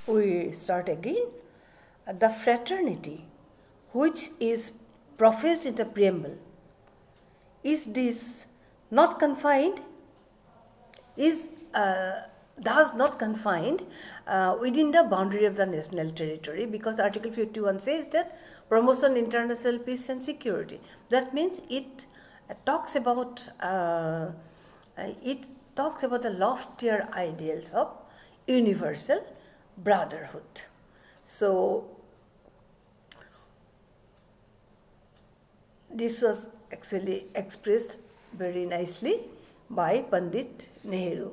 We start again. The fraternity, which is professed in the preamble, is this not confined? Is thus not confined within the boundary of the national territory, because Article 51 says that promotion international peace and security. That means it talks about the loftier ideals of universal brotherhood. So this was actually expressed very nicely by Pandit Nehru.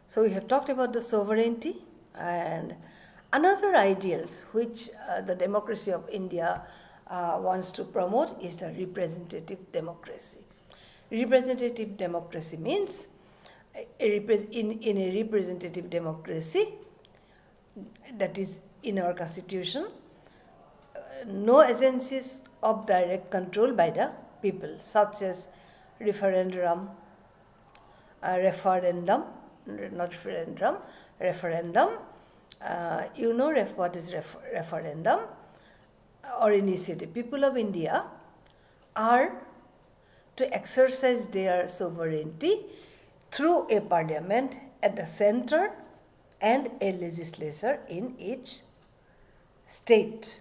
So we have talked about the sovereignty, and another ideals which the democracy of India wants to promote is the representative democracy. Representative democracy means in a representative democracy, that is in our constitution, no agencies of direct control by the people, such as referendum, referendum. You know what is referendum or initiative. People of India are to exercise their sovereignty through a parliament at the center and a legislature in each state.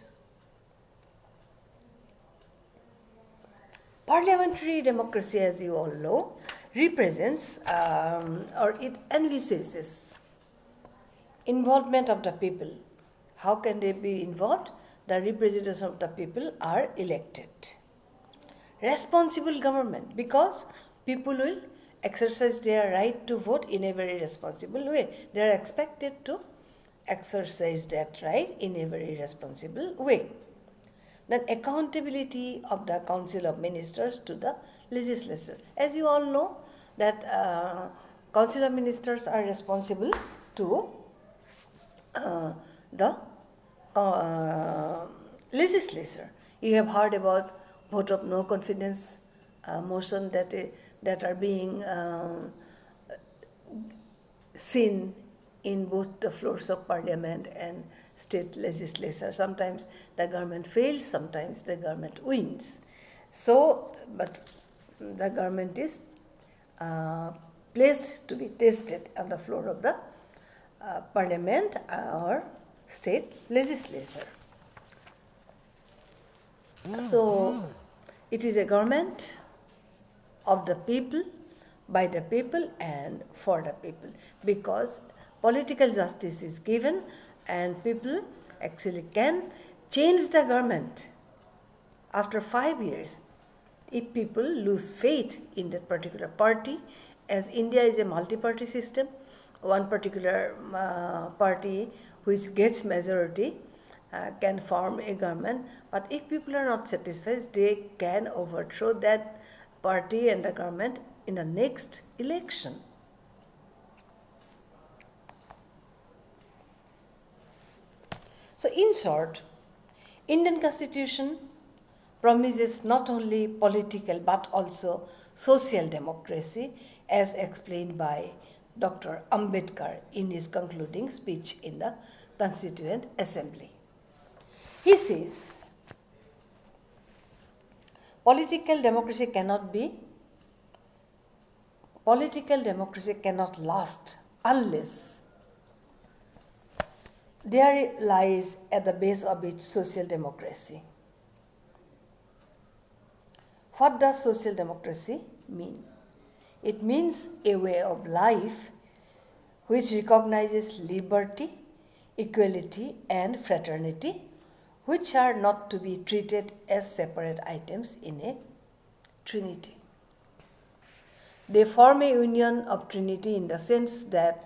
Parliamentary democracy, as you all know, represents or it envisages involvement of the people. How can they be involved? The representatives of the people are elected. Responsible government, because people will exercise their right to vote in a very responsible way. They are expected to exercise that right in a very responsible way. Then accountability of the Council of Ministers to the legislature. As you all know, that Council of Ministers are responsible to the legislature. You have heard about vote of no confidence motion that are being seen in both the floors of parliament and state legislature. Sometimes the government fails, sometimes the government wins. So, but the government is placed to be tested on the floor of the parliament or state legislature. So, it is a government of the people, by the people, and for the people, because political justice is given and people actually can change the government after 5 years if people lose faith in that particular party. As India is a multi-party system, one particular party which gets majority can form a government, but if people are not satisfied, they can overthrow that party and the government in the next election. So in short, Indian Constitution promises not only political but also social democracy, as explained by Dr. Ambedkar in his concluding speech in the Constituent Assembly. He says, political democracy cannot last unless there lies at the base of its social democracy. What does social democracy mean? It means a way of life which recognizes liberty, equality, and fraternity, which are not to be treated as separate items in a trinity. They form a union of trinity in the sense that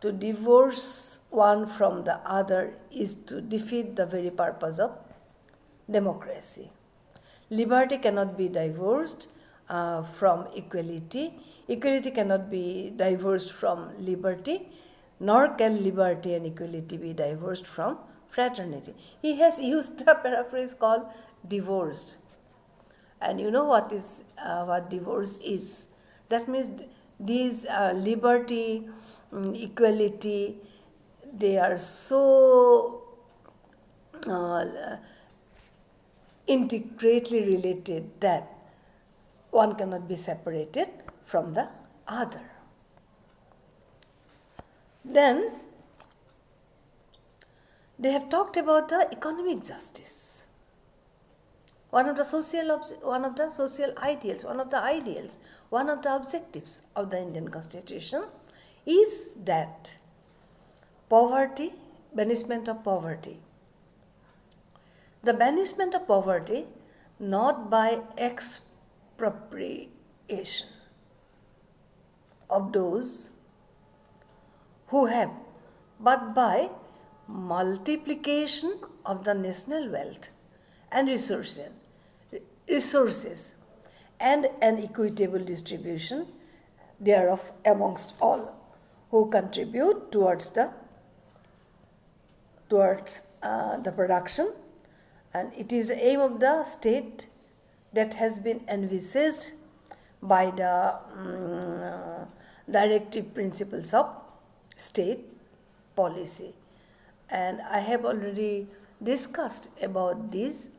to divorce one from the other is to defeat the very purpose of democracy. Liberty cannot be divorced from equality. Equality cannot be divorced from liberty, nor can liberty and equality be divorced from fraternity. He has used a paraphrase called divorced. And you know what divorce is? That means these liberty, equality, they are so intricately related that one cannot be separated from the other. Then they have talked about the economic justice. One of the social ideals, one of the objectives of the Indian Constitution is that poverty, banishment of poverty. The banishment of poverty not by expropriation of those who have, but by multiplication of the national wealth and resources and an equitable distribution thereof amongst all who contribute towards the production, and it is the aim of the state that has been envisaged by the directive principles of state policy. And I have already discussed about these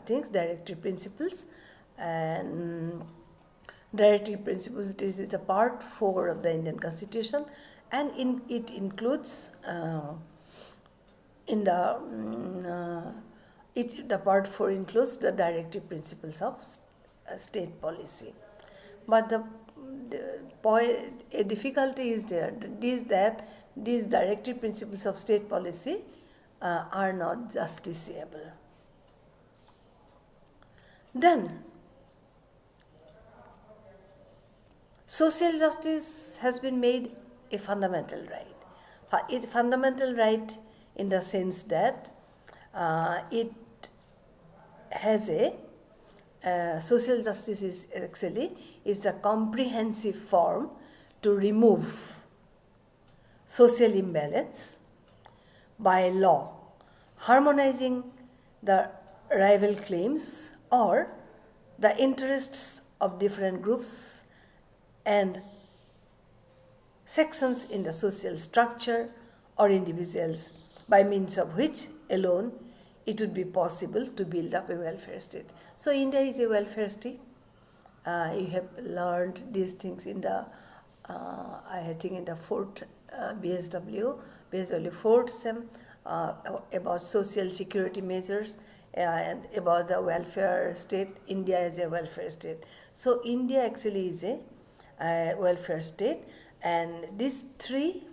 things, directive principles. And directive principles, this is a part 4 of the Indian Constitution, and it includes the part 4 includes the directive principles of state policy. But the difficulty is there, that these directive principles of state policy are not justiciable. Then, social justice has been made a fundamental right. A fundamental right in the sense that it has social justice is the comprehensive form to remove social imbalance by law, harmonizing the rival claims or the interests of different groups and sections in the social structure or individuals, by means of which alone it would be possible to build up a welfare state. So India is a welfare state. You have learned these things in the, I think in the fourth BSW 4th SEM, about social security measures and about the welfare state. India is a welfare state. So India actually is a welfare state, and these three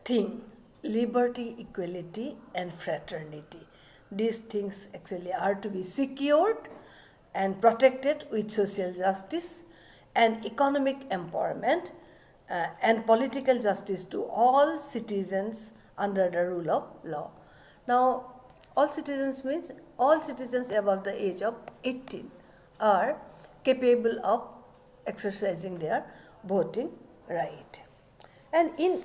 things, liberty, equality and fraternity, these things actually are to be secured and protected with social justice and economic empowerment and political justice to all citizens under the rule of law. Now, all citizens means all citizens above the age of 18 are capable of exercising their voting right. And in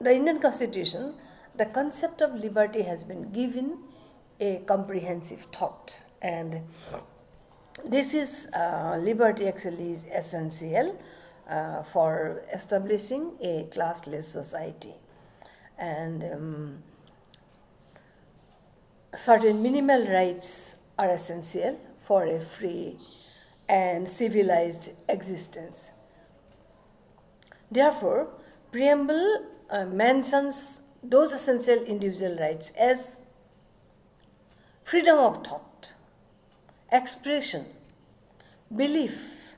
the Indian Constitution, the concept of liberty has been given a comprehensive thought, and this is liberty actually is essential for establishing a classless society, and certain minimal rights are essential for a free and civilized existence. Therefore, preamble mentions those essential individual rights as freedom of thought, expression, belief,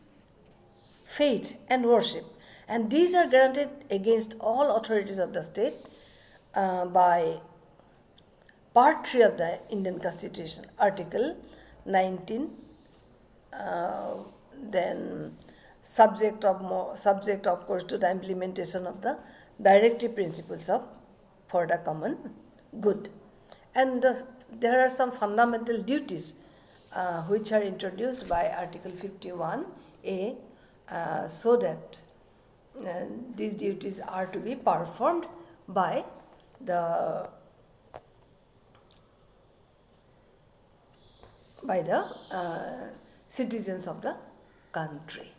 faith and worship, and these are granted against all authorities of the state by Part 3 of the Indian Constitution, Article 19, then subject of course to the implementation of the directive principles for the common good. And there are some fundamental duties which are introduced by Article 51A, so that these duties are to be performed by the citizens of the country.